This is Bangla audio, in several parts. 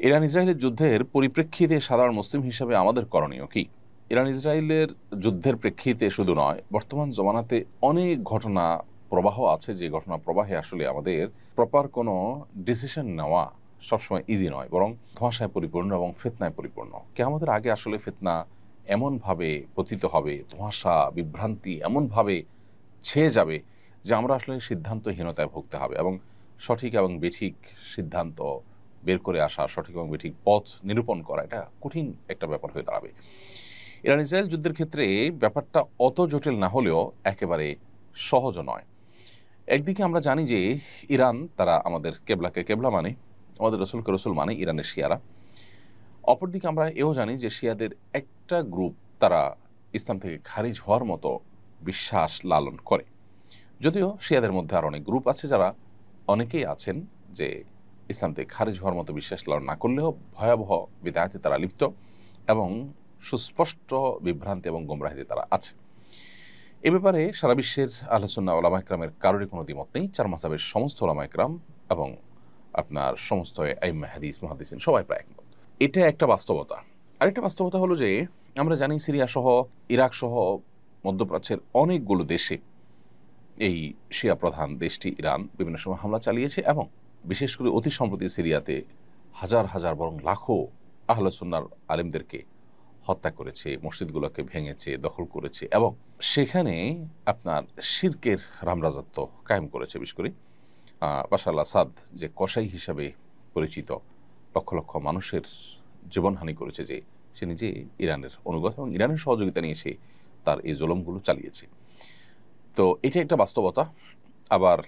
ইরান ইসরায়েলের যুদ্ধের পরিপ্রেক্ষিতে সাধারণ মুসলিম হিসাবে আমাদের করণীয় কি? ইরান ইসরায়েলের যুদ্ধের প্রেক্ষিতে শুধু নয়, বর্তমান জমানাতে অনেক ঘটনা প্রবাহ আছে, যে ঘটনা প্রবাহে আসলে আমাদের প্রপার কোনো ডিসিশন নেওয়া সবসময় ইজি নয়, বরং ধোঁয়াশায় পরিপূর্ণ এবং ফিতনায় পরিপূর্ণ। কিয়ামতের আগে আসলে ফিতনা এমনভাবে পতিত হবে, ধোঁয়াশা বিভ্রান্তি এমনভাবে ছেয়ে যাবে যে আমরা আসলে সিদ্ধান্তহীনতায় ভুগতে হবে, এবং সঠিক এবং বেঠিক সিদ্ধান্ত বের করে আসা, সঠিক এবং বেঠিক পথ নিরূপণ করা, এটা কঠিন একটা ব্যাপার হয়ে দাঁড়াবে। ইরান ইসরায়েল যুদ্ধের ক্ষেত্রে ব্যাপারটা অত জটিল না হলেও একেবারে সহজও নয়। একদিকে আমরা জানি যে ইরান, তারা আমাদের কেবলাকে কেবলা মানে, আমাদের রসুলকে রসুল মানে ইরানের শিয়ারা। অপরদিকে আমরা এও জানি যে শিয়াদের একটা গ্রুপ, তারা ইসলাম থেকে খারিজ হওয়ার মতো বিশ্বাস লালন করে। যদিও শিয়াদের মধ্যে আর অনেক গ্রুপ আছে, যারা অনেকেই আছেন যে ইসলাম থেকে খারিজ হওয়ার মতো বিশ্বাস লালন না করলেও ভয়াবহ বিদায়াতে তারা লিপ্ত এবং সুস্পষ্ট বিভ্রান্তি এবং গোমরাহিতে তারা আছে। এ ব্যাপারে সারা বিশ্বের আহলে সুন্নাহ ওলামা ইকরামের কারোরই কোনো দ্বিমত নেই। চার মাযহাবের সমস্ত ওলামা ইকরাম এবং আপনার সমস্ত আইম্মা হাদিস মুহাদ্দিসিন সবাই প্রায় একমত। এটা একটা বাস্তবতা। আরেকটা বাস্তবতা হলো যে আমরা জানি সিরিয়া সহ, ইরাক সহ মধ্যপ্রাচ্যের অনেকগুলো দেশে এই শিয়া প্রধান দেশটি ইরান বিভিন্ন সময় হামলা চালিয়েছে, এবং বিশেষ করে অতি সম্প্রতি সিরিয়াতে হাজার হাজার বরং লাখো আহলে সুন্নাহর আলেমদেরকে হত্যা করেছে, মসজিদগুলোকে ভেঙেছে, দখল করেছে, এবং সেখানে আপনার শিরকের রামরাজত্ব কায়েম করেছে। বিশেষ করে বাশার আল আসাদ, যে কসাই হিসাবে পরিচিত, লক্ষ লক্ষ মানুষের জীবনহানি করেছে, যে সে নিজে ইরানের অনুগত এবং ইরানের সহযোগিতা নিয়ে সে তার এই জুলুমগুলো চালিয়েছে। তো এটা একটা বাস্তবতা। আবার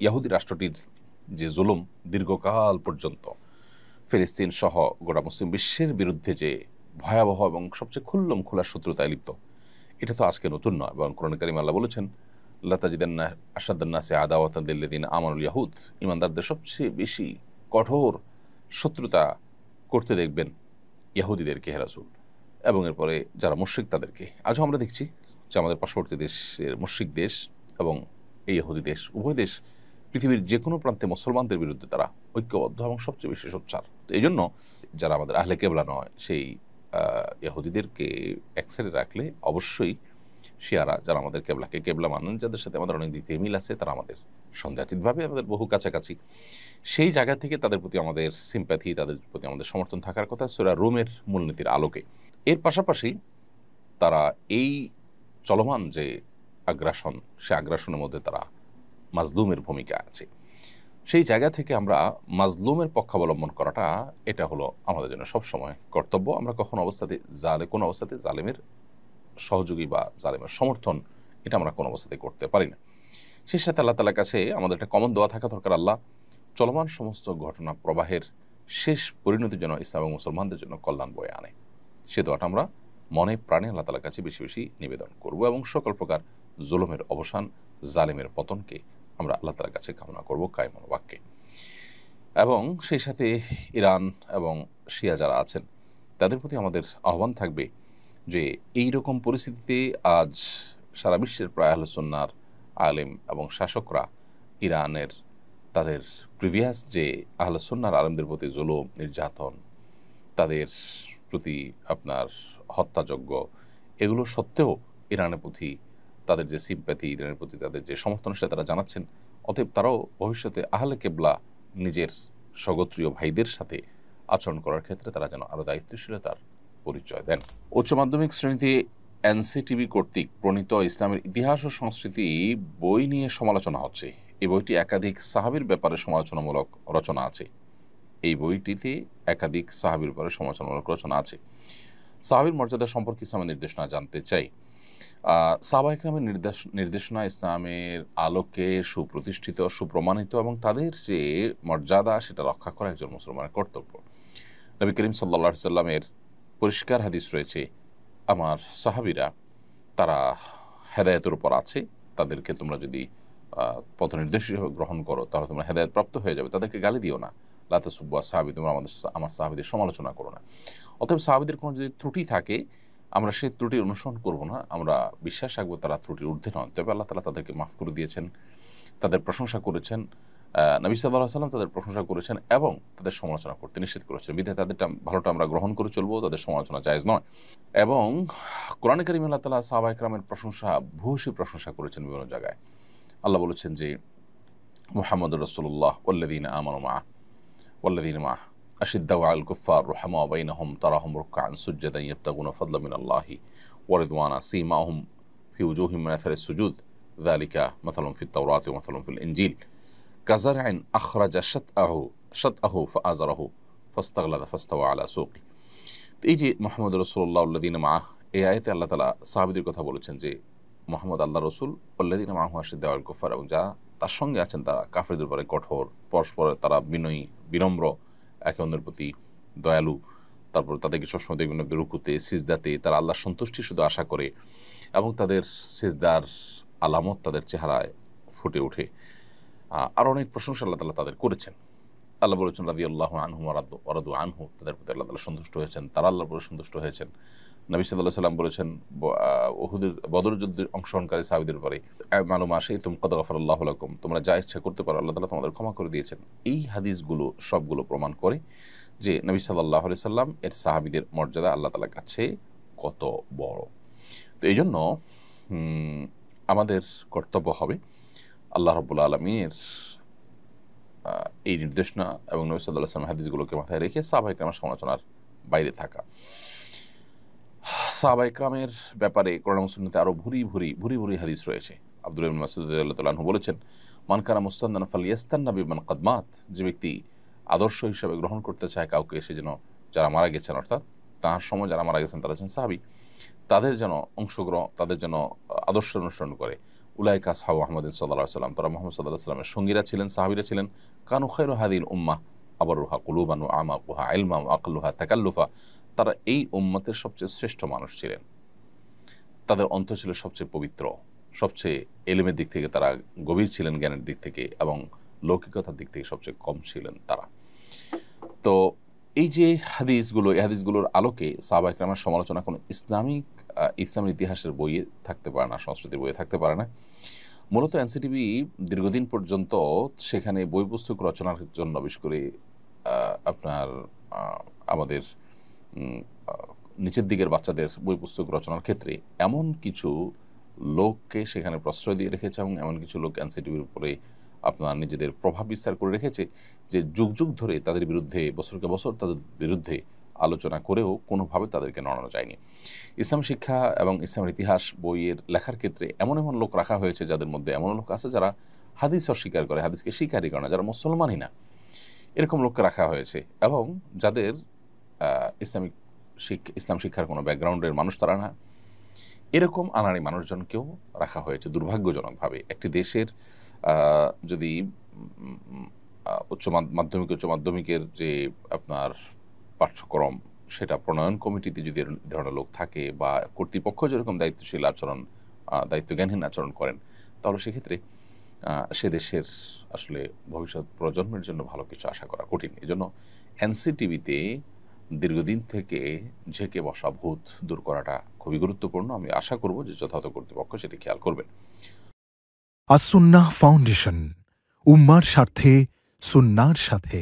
ইহুদি রাষ্ট্রটির যে জুলুম দীর্ঘকাল পর্যন্ত ফিলিস্তিন সহ গোটা মুসলিম বিশ্বের বিরুদ্ধে যে ভয়াবহ এবং সবচেয়ে খুল্লম খোলা শত্রুতায় লিপ্ত, এটা তো আজকে নতুন নয়। এবং কোরআনে কারিমে আল্লাহ বলেছেন, আল্লাহ তাজিদান্না আশাদ্দান্নাসে আদাওয়াতান লিল্লাযিন আমানুল ইয়াহুদ, ইমানদারদের সবচেয়ে বেশি কঠোর শত্রুতা করতে দেখবেন ইহুদিদেরকে, হে রাসূল, এবং এরপরে যারা মুশরিক তাদেরকে। আজও আমরা দেখছি যে আমাদের পার্শ্ববর্তী দেশের মুশরিক দেশ এবং এই ইহুদি দেশ, উভয় দেশ পৃথিবীর যে কোনো প্রান্তে মুসলমানদের বিরুদ্ধে তারা ঐক্যবদ্ধ এবং সবচেয়ে বেশি সোচ্চার। তো এই জন্য যারা আমাদের আহলে কেবলা নয়, সেই ইহুদিদেরকে এক সাইডে রাখলে অবশ্যই শিয়ারা, যারা আমাদের কেবলাকে কেবলা মানেন, যাদের সাথে আমাদের অনেক দিক থেকে মিল আছে, তারা আমাদের সন্দেহাতীতভাবে আমাদের বহু কাছাকাছি, সেই জায়গা থেকে তাদের প্রতি আমাদের সিম্প্যাথি, তাদের প্রতি আমাদের সমর্থন থাকার কথা সূরা রুমের মূলনীতির আলোকে। এর পাশাপাশি তারা এই চলমান যে আগ্রাসন, সে আগ্রাসনের মধ্যে তারা মাজলুমের ভূমিকা আছে। সেই জায়গা থেকে আমরা মাজলুমের পক্ষাবলম্বন করাটা, এটা হলো আমাদের জন্য সবসময় কর্তব্য। আমরা কোনো অবস্থাতে জালেমের সহযোগী বা জালেমের সমর্থন, এটা আমরা কোনো অবস্থাতে করতে পারি না। সেই সাথে আল্লাহ তাআলার কাছে আমাদের একটা কমন দোয়া থাকা দরকার, আল্লাহ চলমান সমস্ত ঘটনা প্রবাহের শেষ পরিণতির জন্য ইসলাম এবং মুসলমানদের জন্য কল্যাণ বয়ে আনে। সে দোয়াটা আমরা মনে প্রাণে আল্লাহ তাআলার কাছে বেশি বেশি নিবেদন করব, এবং সকল প্রকার জুলুমের অবসান, জালেমের পতনকে আমরা আল্লাহ তাআলার কাছে কামনা করব কায় মনোবাক্যে। এবং সেই সাথে ইরান এবং শিয়া যারা আছেন, তাদের প্রতি আমাদের আহ্বান থাকবে যে এই রকম পরিস্থিতিতে আজ সারা বিশ্বের প্রায় আহলে সুন্নাহর আলেম এবং শাসকরা ইরানের তাদের প্রিভিয়াস যে আহলে সুন্নাহর আলেমদের প্রতি জুলুম, নির্যাতন, তাদের প্রতি আপনার হত্যাযজ্ঞ, এগুলো সত্ত্বেও ইরানের প্রতি তাদের যে সিম্প্যাথি, ইরানের প্রতি তাদের যে সমর্থন, সেটা তারা জানাচ্ছেন। অতএব তারাও ভবিষ্যতে আহলে কেবলা নিজের স্বগোত্রীয় ভাইদের সাথে আচরণ করার ক্ষেত্রে তারা যেন আরও দায়িত্বশীলতার পরিচয় দেন। উচ্চ মাধ্যমিক শ্রেণীতে এনসিটিবি কর্তৃক প্রণীত ইসলামের ইতিহাস ও সংস্কৃতি বই নিয়ে সমালোচনা হচ্ছে। এই বইটি একাধিক সাহাবীর ব্যাপারে সমালোচনামূলক রচনা আছে। এই বইটিতে একাধিক সাহাবীর ব্যাপারে সমালোচনামূলক রচনা আছে। সাহাবীর মর্যাদা সম্পর্কে ইসলামের নির্দেশনা জানতে চাই। সাহাবা ইকরামের নির্দেশনা ইসলামের আলোকে সুপ্রতিষ্ঠিত, সুপ্রমাণিত, এবং তাদের যে মর্যাদা, সেটা রক্ষা করা একজন মুসলমানের কর্তব্য। নবী করিম সাল্লাল্লাহু আলাইহি সাল্লামের পরিষ্কার হাদিস রয়েছে, আমার সাহাবীরা তারা হেদায়েতের উপর আছে, তাদেরকে তোমরা যদি পথ নির্দেশ হিসেবে গ্রহণ করো, তাহলে তোমরা হেদায়েত প্রাপ্ত হয়ে যাবে। তাদেরকে গালি দিও না, লা তাসুব্বু আসহাবী, তোমরা আমার সাহাবীদের সমালোচনা করো না। অতএব সাহাবীদের কোনো যদি ত্রুটি থাকে, আমরা সেই ত্রুটির অনুসরণ করব না, আমরা বিশ্বাস রাখবো তারা ত্রুটির ঊর্ধ্বে নন। তবে আল্লাহ তাআলা তাদেরকে মাফ করে দিয়েছেন, তাদের প্রশংসা করেছেন, নবী সাল্লাল্লাহু আলাইহি ওয়াসাল্লাম তাদের প্রশংসা করেছেন এবং তাদের সমালোচনা করতে নিষেধ করেছেন। বিধায় তাদেরটা ভালোটা আমরা গ্রহণ করে চলবো, তাদের সমালোচনা জায়েজ নয়। এবং কোরআনে কারিমে আল্লাহ তাআলা সাহাবায়ে কেরামের প্রশংসা, ভূয়সী প্রশংসা করেছেন বিভিন্ন জায়গায়। আল্লাহ বলেছেন যে মুহাম্মদুর রাসূলুল্লাহ ওয়াল্লাযীনা আমানু মা'আহু আশিদ্দাউ আলাল কুফফার রুহামাউ বাইনাহুম তারাহুম রুকআন সুজদান ইয়াবতাগুনা ফাদলাম মিনাল্লাহি ওয়া রিদওয়ানা সীমাহুম ফি উজুহিহিম মিন আথারিস সুজুদ যালিকা মাসালুন ফিত তাওরাতি ওয়া মাসালুন ফিল ইনজিল কাযারইন আখরাজা শাতআহু ফাআযারাহু ফাস্তাগলাযা ফাস্তাওয়া আলা সুকি। এই যে মুহাম্মদুর রাসূলুল্লাহ ওয়াল্লাযীনা মা'আহু, এই আয়াতে আল্লাহ তাআলা সাহাবীদের কথা বলেছেন যে মুহাম্মদ আল্লাহর রাসূল, ওয়াল্লাযীনা মা'আহু আশিদ্দাউ আলাল কুফফার, এবং যারা তার সঙ্গে আছেন তারা কাফেরদের উপরে কঠোর, পরস্পর তারা বিনয়ী, বিনম্র, একে অন্যের প্রতি দয়ালু। তারপর তাদেরকে সবসময় দেখবেন রুকুতে, সিজদাতে তারা আল্লাহর সন্তুষ্টি শুধু আশা করে, এবং তাদের সিজদার আলামত তাদের চেহারায় ফুটে ওঠে। আর অনেক প্রশংসা আল্লাহ তাআলা তাদের করেছেন। আল্লাহ বলেছেন রাদিয়াল্লাহু আনহুম ওয়া রাদু আনহু, তাদের প্রতি আল্লাহ তাআলা সন্তুষ্ট হয়েছেন, তারা আল্লাহর প্রতি সন্তুষ্ট হয়েছেন। নবী সাল্লাল্লাহু আলাইহি ওয়াসাল্লাম বলেছেন উহুদের, বদর যুদ্ধের অংশগ্রহণকারী সাহাবীদের উপরে, আমালু মা শাইতুম কাদ গাফারাল্লাহু লাকুম, তোমরা যা ইচ্ছা করতে পারো, আল্লাহ তাআলা তোমাদের ক্ষমা করে দিয়েছেন। এই হাদিসগুলো সবগুলো প্রমাণ করে যে নবী সাল্লাল্লাহু আলাইহি সাল্লাম এর সাহাবীদের মর্যাদা আল্লাহ তাআলার কাছে কত বড়। তো এই জন্য আমাদের কর্তব্য হবে আল্লাহ রাব্বুল আলামিনের এই নির্দেশনা এবং নবী সাল্লাল্লাহু আলাইহি ওয়াসাল্লাম হাদিসগুলোকে মাথায় রেখে সাহাবায়ে কেরামের সমালোচনার বাইরে থাকা। সাহাবায়ে কেরামের ব্যাপারে কোরআন এবং সুন্নাতে আরো ভুরি ভুরি হাদিস রয়েছে। আব্দুল্লাহ ইবনে মাসউদ রাদিয়াল্লাহু তাআলা আনহু বলেছেন, মান কানা মুস্তান্নান ফালইয়াস্তান্না বিমান কদ মাত, যে ব্যক্তি আদর্শ হিসেবে গ্রহণ করতে চায় কাউকে, সে যেন যারা মারা গেছেন, অর্থাৎ তার সময় যারা মারা গেছেন তারা হচ্ছেন সাহাবী, তাদের যেন তাদের যেন আদর্শ অনুসরণ করে। উলাইকা আসহাবু মুহাম্মাদিন সাল্লাল্লাহু আলাইহি ওয়াসাল্লাম, তারা মুহাম্মদ সাল্লাল্লাহু আলাইহি ওয়াসাল্লামের সঙ্গীরা ছিলেন, সাহাবীরা ছিলেন। কানু খায়রু হাযিহিল উম্মাহ আবরুহা কুলুবান ওয়া আমাকুহা ইলমান ওয়া আকল্লুহা তাকাল্লুফা, তারা এই উম্মতের সবচেয়ে শ্রেষ্ঠ মানুষ ছিলেন। তাদের অন্তর ছিল সবচেয়ে পবিত্র, সবচেয়ে এলেমের দিক থেকে তারা গভীর ছিলেন, জ্ঞানের দিক থেকে, এবং লৌকিকতার দিক থেকে সবচেয়ে কম ছিলেন তারা। তো এই যে হাদিসগুলো, এই হাদিসগুলোর আলোকে সাহাবায়ে কেরামের সমালোচনা কোনো ইসলামের ইতিহাসের বইয়ে থাকতে পারে না, সংস্কৃতির বইয়ে থাকতে পারে না। মূলত এনসিটিভি দীর্ঘদিন পর্যন্ত সেখানে বই পুস্তক রচনার জন্য, বিশেষ করে আপনার আমাদের নিচের দিকের বাচ্চাদের বই পুস্তক রচনার ক্ষেত্রে এমন কিছু লোককে সেখানে প্রশ্রয় দিয়ে রেখেছে, এবং এমন কিছু লোক এনসিটিভির উপরে আপনার নিজেদের প্রভাব বিস্তার করে রেখেছে যে যুগ যুগ ধরে তাদের বিরুদ্ধে, বছরকে বছর তাদের বিরুদ্ধে আলোচনা করেও কোনোভাবে তাদেরকে নড়ানো যায়নি। ইসলাম শিক্ষা এবং ইসলামের ইতিহাস বইয়ের লেখার ক্ষেত্রে এমন এমন লোক রাখা হয়েছে, যাদের মধ্যে এমন লোক আছে যারা হাদিস অস্বীকার করে, হাদিসকে স্বীকারই করে না, যারা মুসলমানই না, এরকম লোককে রাখা হয়েছে, এবং যাদের ইসলাম শিক্ষার কোনো ব্যাকগ্রাউন্ডের মানুষ তারা না, এরকম আনাড়ি মানুষজনকেও রাখা হয়েছে দুর্ভাগ্যজনকভাবে। একটি দেশের যদি উচ্চ মাধ্যমিকের যে আপনার পাঠ্যক্রম, সেটা প্রণয়ন কমিটিতে যদি ধরনের লোক থাকে, বা কর্তৃপক্ষ যেরকম দায়িত্বজ্ঞানহীন আচরণ করেন, তাহলে সেক্ষেত্রে সে দেশের আসলে ভবিষ্যৎ প্রজন্মের জন্য ভালো কিছু আশা করা কঠিন। এজন্য এনসিটিভিতে দীর্ঘদিন থেকে ঝেঁকে বসা ভূত দূর করাটা খুবই গুরুত্বপূর্ণ। আমি আশা করব যে যথাযথ কর্তৃপক্ষ সেটি খেয়াল করবেন। আস-সুন্নাহ ফাউন্ডেশন, উম্মার স্বার্থে সুন্নাহর সাথে।